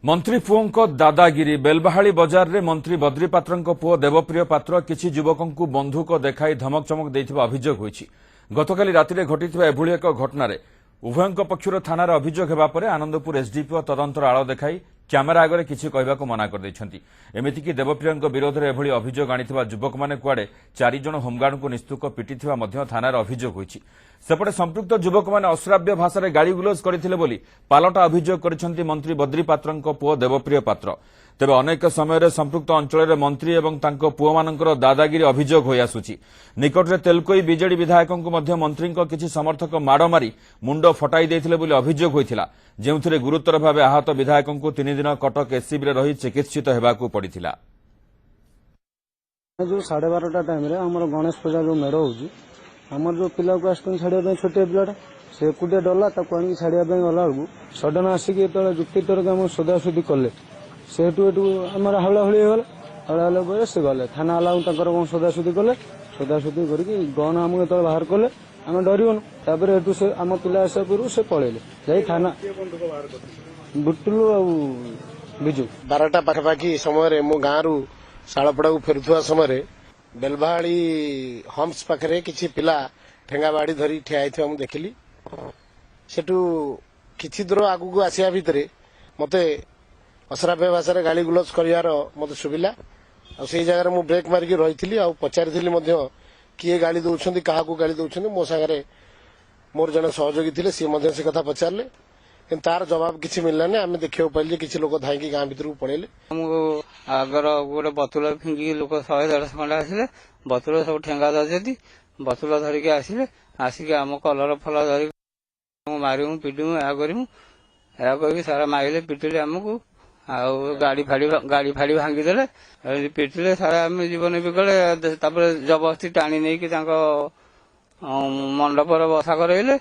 मंत्री पुओं दादागिरी बेलबाहाली बजार रे मंत्री बद्री पात्र पुओ देवप्रिय पात्र किछि युवकों बंधुक देखाई धमक चमक देथिबा अभियोग होईछि। गतकाली रातिरे घटिथिबा एभुली एक घटनारे उभयଙ୍କ पक्षर थानार अभियोग हेबा परे आनंदपुर एसडीपीओ तदंतर आळ देखाई क्यामेरा आगरे किछि कहबाको मना कर दैछन्ति। एमितिकि देवप्रियଙ୍କ विरोधरे एभुली अभियोग आनिथिबा युवक माने कुआडे 4 जण होमगार्ड को निस्तुक पिटिथिबा मध्य थानार अभियोग होईछि। सेपटे संपृक्त युवक माने अश्राव्य भाषा गाड़ी गुलज करथिले बोली पालटा अभियोग करिसन्ति मंत्री बद्री पात्रଙ୍କ पुओ देवप्रिय पात्र। तेबे अनेक समय संपृक्त अंचल मंत्री एवं तांको पुओ मानकर दादागिरी अभियोग होई आसुछि। निकटरे तेलकोई बीजेडी विधायकଙ୍କୁ ମଧ୍ୟ मंत्रीଙ୍କ କିଛି समर्थक माड़ मारी मुंड फटाई ଦେଇଥିଲେ ବୋଲି अभियोग होइथिला, ଯେଉଁଥିରେ गुरुतर भावे आहत विधायकଙ୍କୁ 3 दिन कटक एससीबी रे रही चिकित्सित हेबाकू पड़िथिला। जो 12:30 टाइम रे हमर गणेश पूजा जो मेढ़ होउची हमर जो पिला को आस्तन छाड़िया पे छोटे पिलाटा से कुटे डला ताको आनी छाड़िया पे गला बेलू सडन आसिक तो जुक्ति तर्क हम सदासुदी कले सेठू एठू हमर हला हली गला हला हला पर से गले थाना वाला तकर कोन सदासुदी कले सदासुदी करके गन हम तो बाहर कले हम डरियोन तापर एठू से हम पिला आसा पुरु से पळेले जाई थाना बुटलू आ बिजू 12टा पाखापाखि समय मो गाँव शालपड़ा को फेरुवा समय बेलबाहाली हम्स पाखे किसी पिला ठेंगा बाड़ी धरी ठिया होता देखिली सेठू किछि दूर आगू आसिया भितर मते अश्राव्य भाषा गाड़ी गुलज कर मत शुभिला आ जगह मु ब्रेक मारिक रही आ पचारि किए गाड़ी दौरान क्या गाड़ी दौरान मो सागर मोर जन सहयोगी थे सी से कथा पचारे कि तार जवाब किसी मिललानी आम देखा पाइले कि लोक धाई गाँ भर को पड़े आमको आगर गोटे बतुल फिंगिक लोक 100-150 खंडे आसिले बतुल सब ठेंगा धरी बतुल धरिकी आसिले आसिक आम कलर फल धरिक मारू पिटू या कर सारा मारे पिटिले आमको गाड़ी फाड़ी भांगीदे पिटिले सारा आम जीवन बिगड़े जबरदस्ती टाणी नहीं मंडपर बसा करे